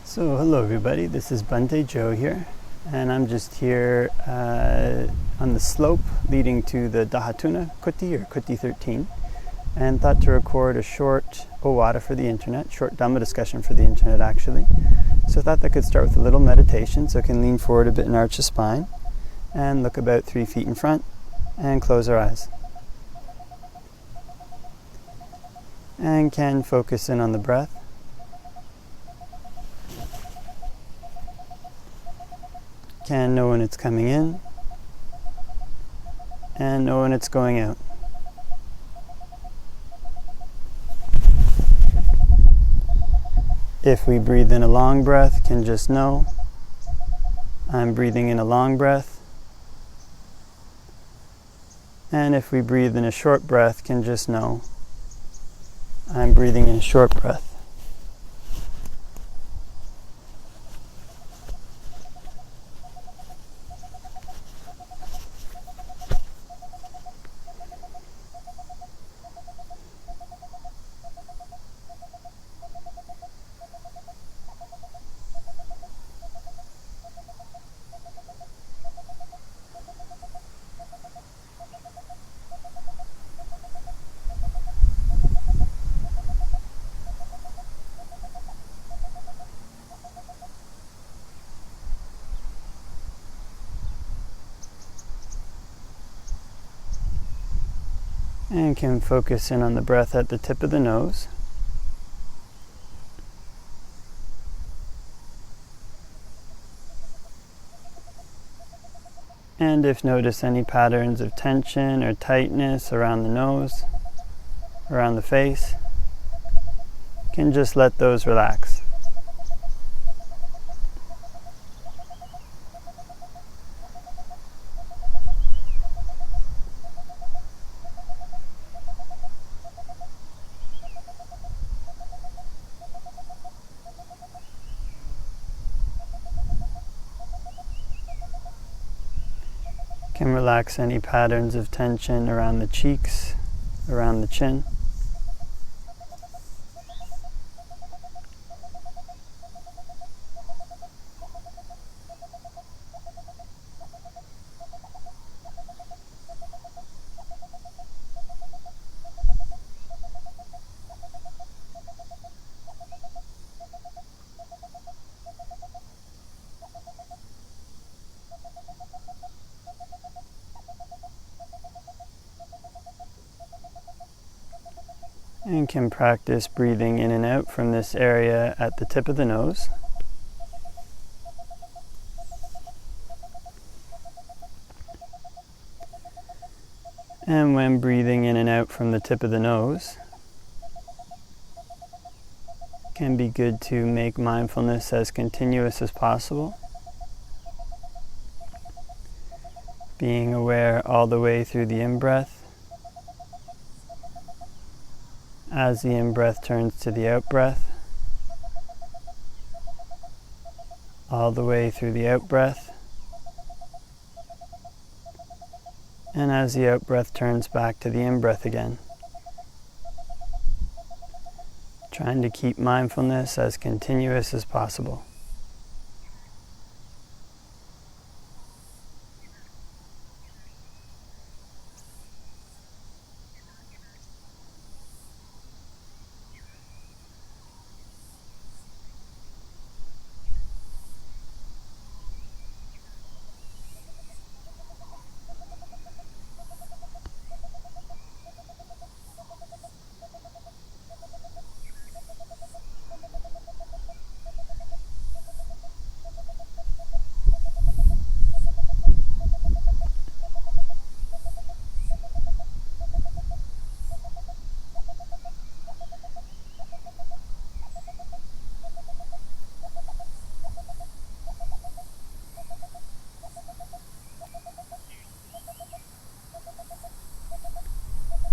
So hello everybody, this is Bhante Joe here, and I'm just here on the slope leading to the Dhahatuna Kuti or Kuti 13, and thought to record a short Owada for the internet, short Dhamma discussion for the internet actually. So I thought that could start with a little meditation, so I can lean forward a bit and arch the spine, and look about 3 feet in front, and close our eyes. And can focus in on the breath. Can know when it's coming in and know when it's going out. If we breathe in a long breath, can just know I'm breathing in a long breath. And if we breathe in a short breath, can just know I'm breathing in a short breath. And can focus in on the breath at the tip of the nose. And if notice any patterns of tension or tightness around the nose, around the face, can just let those relax. Can relax any patterns of tension around the cheeks, around the chin. And can practice breathing in and out from this area at the tip of the nose. And when breathing in and out from the tip of the nose, can be good to make mindfulness as continuous as possible. Being aware all the way through the in-breath. As the in-breath turns to the out-breath, all the way through the out-breath, and as the out-breath turns back to the in-breath again. Trying to keep mindfulness as continuous as possible.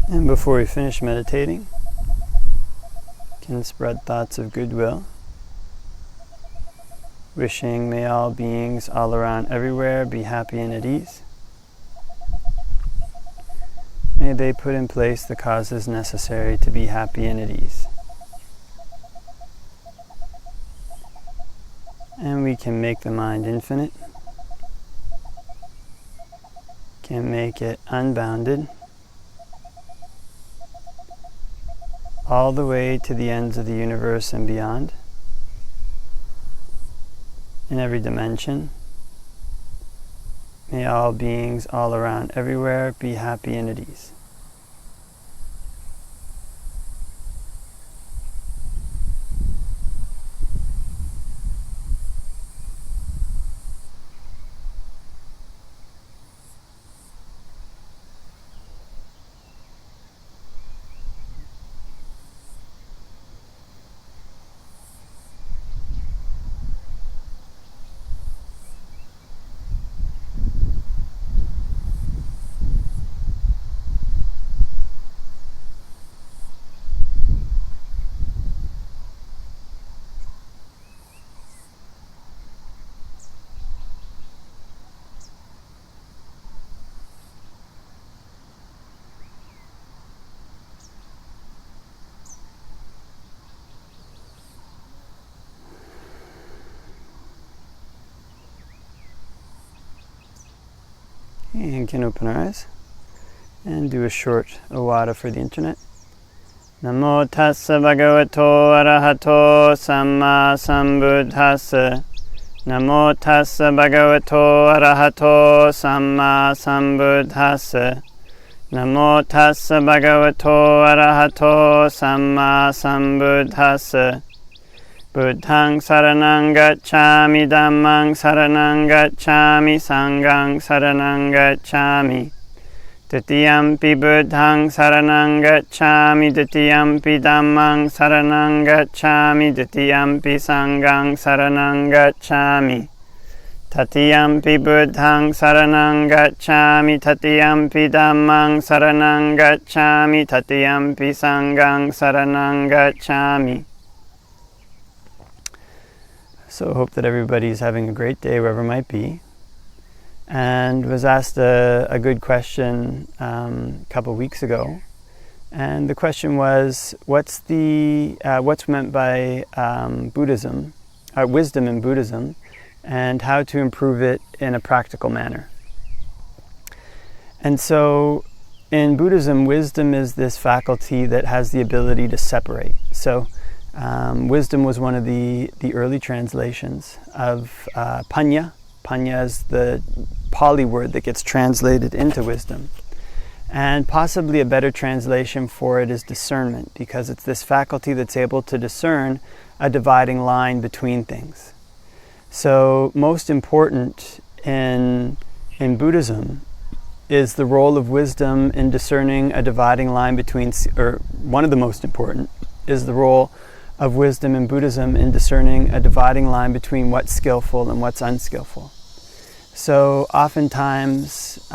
And before we finish meditating, can spread thoughts of goodwill, wishing may all beings all around everywhere be happy and at ease. May they put in place the causes necessary to be happy and at ease. And we can make the mind infinite, can make it unbounded, all the way to the ends of the universe and beyond, in every dimension. May all beings all around everywhere be happy and at ease. And can open our eyes and do a short awada for the internet. Namo tassa bhagavato arahato samma sambuddhassa. Namo tassa bhagavato arahato samma sambuddhassa. Namo tassa bhagavato arahato samma sambuddhassa. Buddhaṃ saraṇaṃ gacchāmi, Dhammaṃ saraṇaṃ gacchāmi, Saṅghaṃ saraṇaṃ gacchāmi. Tatiyampi Buddhaṃ saraṇaṃ gacchāmi, Tatiyampi Dhammaṃ saraṇaṃ gacchāmi, Tatiyampi Saṅghaṃ saraṇaṃ gacchāmi. Tatiyampi Buddhaṃ saraṇaṃ gacchāmi, Tatiyampi Dhammaṃ saraṇaṃ gacchāmi, Tatiyampi Saṅghaṃ saraṇaṃ gacchāmi. So hope that everybody's having a great day wherever it might be. And was asked a good question a couple weeks ago. And the question was, what's meant by Buddhism, wisdom in Buddhism, and how to improve it in a practical manner. And so in Buddhism, wisdom is this faculty that has the ability to separate. So wisdom was one of the early translations of panya. Panya is the Pali word that gets translated into wisdom. And possibly a better translation for it is discernment, because it's this faculty that's able to discern a dividing line between things. So most important in Buddhism is the role of wisdom in discerning a dividing line between, or one of the most important is the role of wisdom in Buddhism in discerning a dividing line between what's skillful and what's unskillful. So oftentimes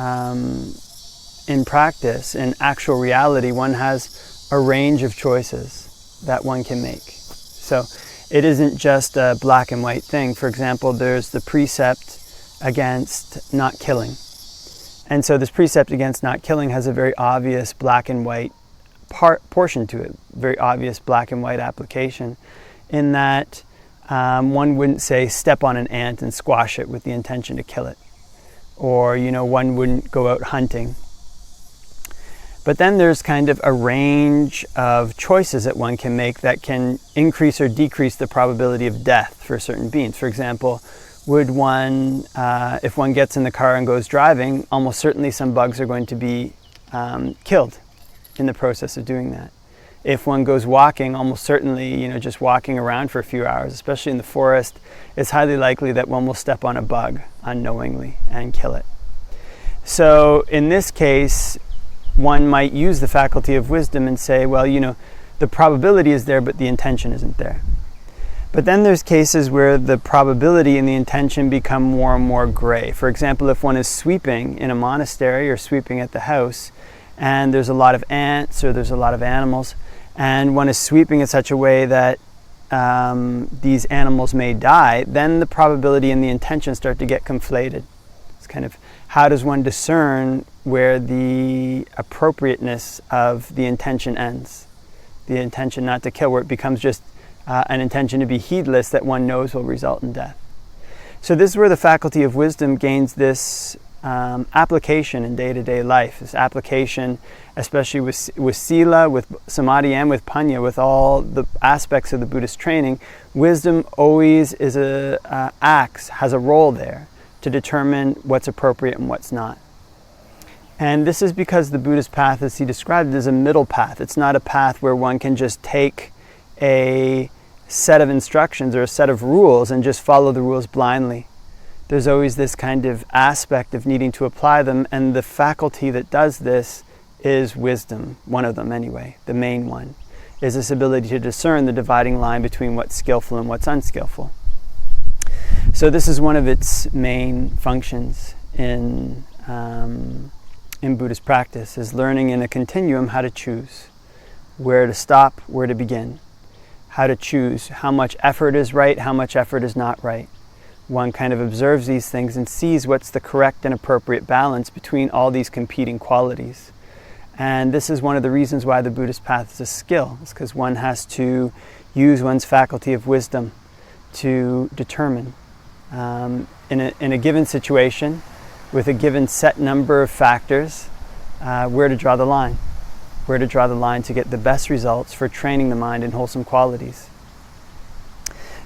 in practice, in actual reality, one has a range of choices that one can make. So it isn't just a black and white thing. For example, there's the precept against not killing. And so this precept against not killing has a very obvious black and white portion to it, very obvious black and white application, in that one wouldn't say step on an ant and squash it with the intention to kill it, or one wouldn't go out hunting. But then there's kind of a range of choices that one can make that can increase or decrease the probability of death for certain beings. For example, would one, if one gets in the car and goes driving, almost certainly some bugs are going to be killed in the process of doing that. If one goes walking, almost certainly, just walking around for a few hours, especially in the forest, it's highly likely that one will step on a bug unknowingly and kill it. So in this case, one might use the faculty of wisdom and say, well, the probability is there, but the intention isn't there. But then there's cases where the probability and the intention become more and more gray. For example, if one is sweeping in a monastery or sweeping at the house, and there's a lot of ants or there's a lot of animals, and one is sweeping in such a way that these animals may die, then the probability and the intention start to get conflated. It's kind of, how does one discern where the appropriateness of the intention ends? The intention not to kill, where it becomes just an intention to be heedless that one knows will result in death. So this is where the faculty of wisdom gains this application in day-to-day life, this application especially with sila, with samadhi, and with panya, with all the aspects of the Buddhist training. Wisdom always has a role there to determine what's appropriate and what's not. And this is because the Buddhist path, as he described it, is a middle path. It's not a path where one can just take a set of instructions or a set of rules and just follow the rules blindly. There's always this kind of aspect of needing to apply them, and the faculty that does this is wisdom. One of them anyway, the main one, is this ability to discern the dividing line between what's skillful and what's unskillful. So this is one of its main functions in Buddhist practice, is learning in a continuum how to choose, where to stop, where to begin, how to choose how much effort is right, how much effort is not right. One kind of observes these things and sees what's the correct and appropriate balance between all these competing qualities. And this is one of the reasons why the Buddhist path is a skill. It's because one has to use one's faculty of wisdom to determine in a given situation, with a given set number of factors, where to draw the line. Where to draw the line to get the best results for training the mind in wholesome qualities.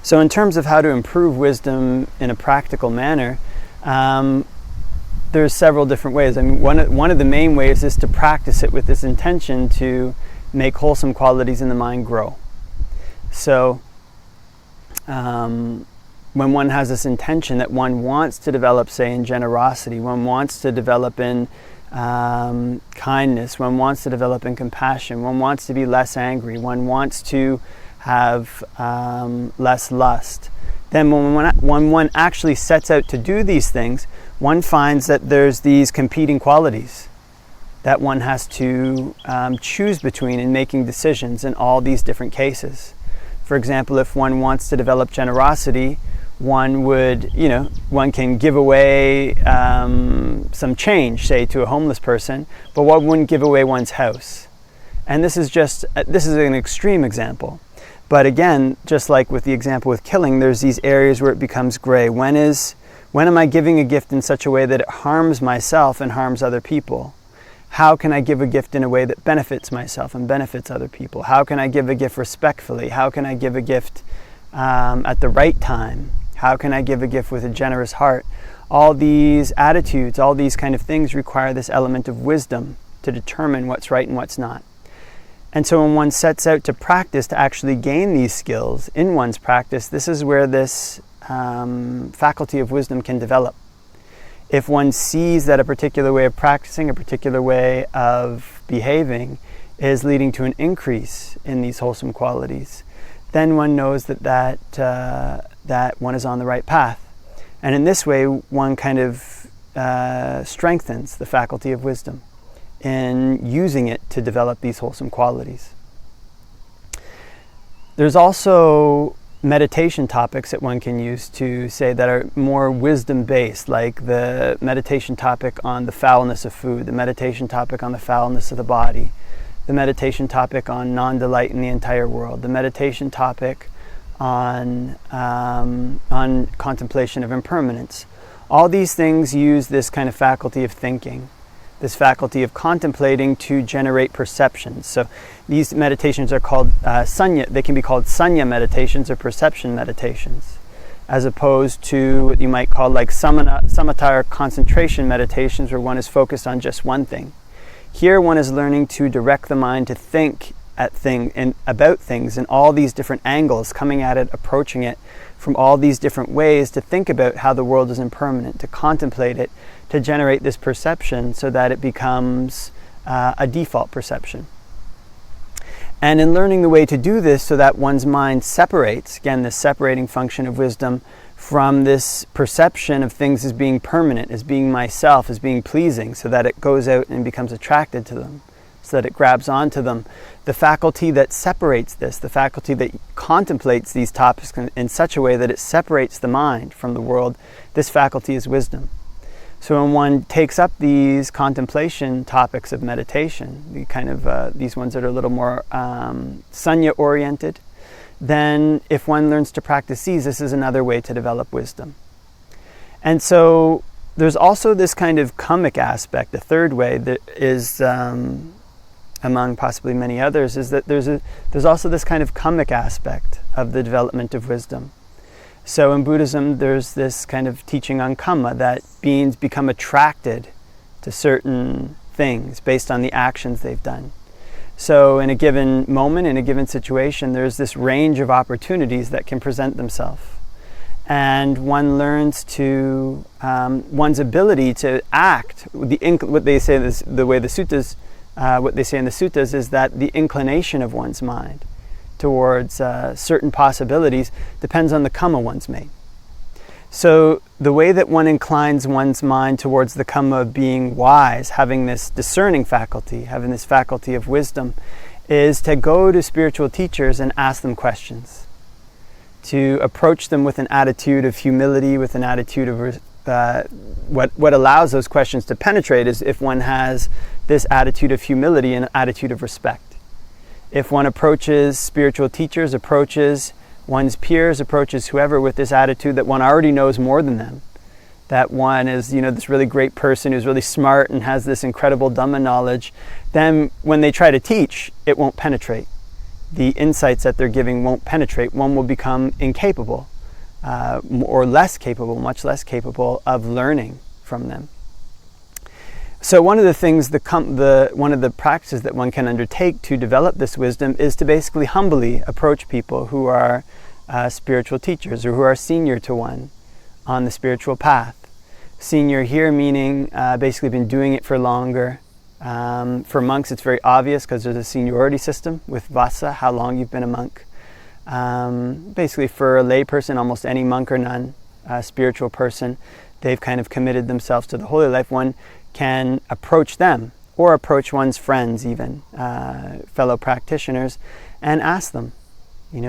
So in terms of how to improve wisdom in a practical manner, there's several different ways. I mean, one of the main ways is to practice it with this intention to make wholesome qualities in the mind grow. So when one has this intention that one wants to develop, say, in generosity, one wants to develop in kindness, one wants to develop in compassion, one wants to be less angry, one wants to have less lust, then when one actually sets out to do these things, one finds that there's these competing qualities that one has to choose between in making decisions in all these different cases. For example, if one wants to develop generosity, one can give away some change, say, to a homeless person, but one wouldn't give away one's house. And this is an extreme example. But again, just like with the example with killing, there's these areas where it becomes gray. When am I giving a gift in such a way that it harms myself and harms other people? How can I give a gift in a way that benefits myself and benefits other people? How can I give a gift respectfully? How can I give a gift at the right time? How can I give a gift with a generous heart? All these attitudes, all these kind of things require this element of wisdom to determine what's right and what's not. And so when one sets out to practice, to actually gain these skills in one's practice, this is where this faculty of wisdom can develop. If one sees that a particular way of practicing, a particular way of behaving is leading to an increase in these wholesome qualities, then one knows that one is on the right path. And in this way, one kind of strengthens the faculty of wisdom in using it to develop these wholesome qualities. There's also meditation topics that one can use to say that are more wisdom-based, like the meditation topic on the foulness of food, the meditation topic on the foulness of the body, the meditation topic on non-delight in the entire world, the meditation topic on contemplation of impermanence. All these things use this kind of faculty of thinking, this faculty of contemplating to generate perceptions. So these meditations are called sanya. They can be called sanya meditations or perception meditations, as opposed to what you might call like samatha or concentration meditations, where one is focused on just one thing. Here one is learning to direct the mind to think about things in all these different angles, coming at it, approaching it from all these different ways, to think about how the world is impermanent, to contemplate it, to generate this perception so that it becomes a default perception. And in learning the way to do this so that one's mind separates, again, this separating function of wisdom, from this perception of things as being permanent, as being myself, as being pleasing, so that it goes out and becomes attracted to them, so that it grabs onto them. The faculty that separates this, the faculty that contemplates these topics in such a way that it separates the mind from the world, this faculty is wisdom. So when one takes up these contemplation topics of meditation, these ones that are a little more sanya-oriented, then if one learns to practice these, this is another way to develop wisdom. And so there's also this kind of kammic aspect, the third way that is, among possibly many others, is that there's also this kind of kammic aspect of the development of wisdom. So in Buddhism, there's this kind of teaching on kamma, that beings become attracted to certain things based on the actions they've done. So in a given moment, in a given situation, there's this range of opportunities that can present themselves. And one learns to, one's ability to act, what they say, the way the suttas, what they say in the suttas is that the inclination of one's mind towards certain possibilities depends on the kamma one's made. So the way that one inclines one's mind towards the kamma of being wise, having this discerning faculty, having this faculty of wisdom, is to go to spiritual teachers and ask them questions. To approach them with an attitude of humility, with an attitude of what allows those questions to penetrate is if one has this attitude of humility and attitude of respect. If one approaches spiritual teachers, approaches one's peers, approaches whoever with this attitude that one already knows more than them, that one is, this really great person who's really smart and has this incredible Dhamma knowledge, then when they try to teach, it won't penetrate. The insights that they're giving won't penetrate. One will become incapable, or less capable, much less capable of learning from them. So one of the things, one of the practices that one can undertake to develop this wisdom is to basically humbly approach people who are spiritual teachers or who are senior to one on the spiritual path. Senior here meaning basically been doing it for longer. For monks it's very obvious because there's a seniority system with vassa, how long you've been a monk. Basically for a lay person, almost any monk or nun, spiritual person, they've kind of committed themselves to the holy life. One can approach them or approach one's friends even, fellow practitioners, and ask them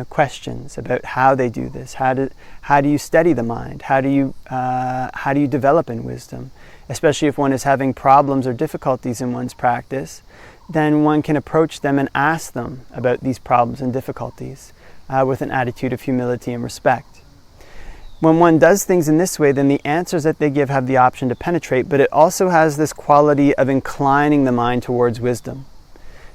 questions about how they do this. How do you steady the mind? How do you develop in wisdom? Especially if one is having problems or difficulties in one's practice, then one can approach them and ask them about these problems and difficulties with an attitude of humility and respect. When one does things in this way, then the answers that they give have the option to penetrate, but it also has this quality of inclining the mind towards wisdom.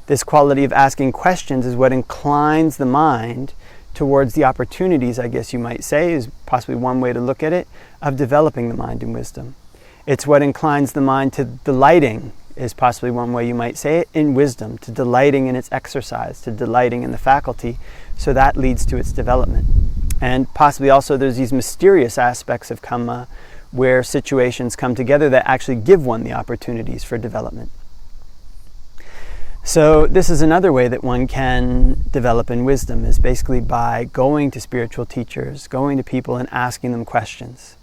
This quality of asking questions is what inclines the mind towards the opportunities, I guess you might say, is possibly one way to look at it, of developing the mind in wisdom. It's what inclines the mind to delighting, is possibly one way you might say it, in wisdom, to delighting in its exercise, to delighting in the faculty, so that leads to its development. And possibly also there's these mysterious aspects of kamma where situations come together that actually give one the opportunities for development. So this is another way that one can develop in wisdom, is basically by going to spiritual teachers, going to people and asking them questions.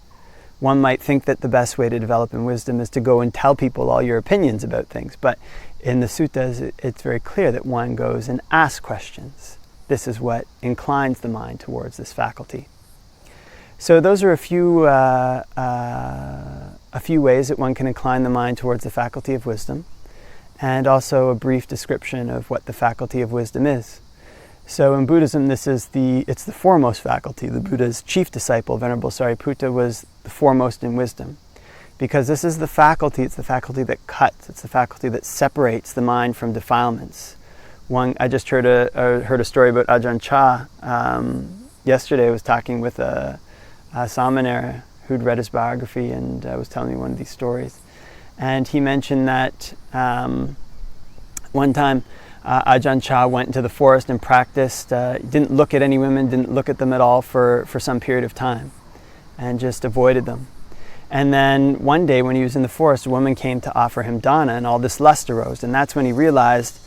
One might think that the best way to develop in wisdom is to go and tell people all your opinions about things, but in the suttas it's very clear that one goes and asks questions. This is what inclines the mind towards this faculty. So those are a few ways that one can incline the mind towards the faculty of wisdom, and also a brief description of what the faculty of wisdom is. So in Buddhism, it's the foremost faculty. The Buddha's chief disciple, Venerable Sariputta, was the foremost in wisdom, because this is the faculty. It's the faculty that cuts. It's the faculty that separates the mind from defilements. I just heard a story about Ajahn Chah. Yesterday I was talking with a Samanera who'd read his biography and was telling me one of these stories. And he mentioned that one time Ajahn Chah went into the forest and practiced, didn't look at any women, didn't look at them at all for some period of time, and just avoided them. And then one day when he was in the forest, a woman came to offer him dana, and all this lust arose. And that's when he realized,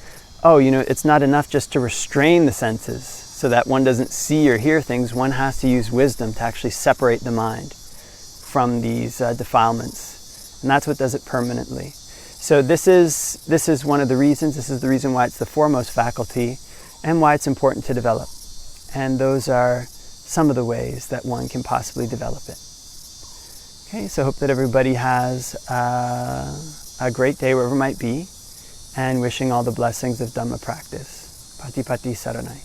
it's not enough just to restrain the senses so that one doesn't see or hear things. One has to use wisdom to actually separate the mind from these defilements. And that's what does it permanently. So this is one of the reasons. This is the reason why it's the foremost faculty and why it's important to develop. And those are some of the ways that one can possibly develop it. Okay, so I hope that everybody has a great day wherever it might be, and wishing all the blessings of Dhamma practice. Pati Pati Saranai.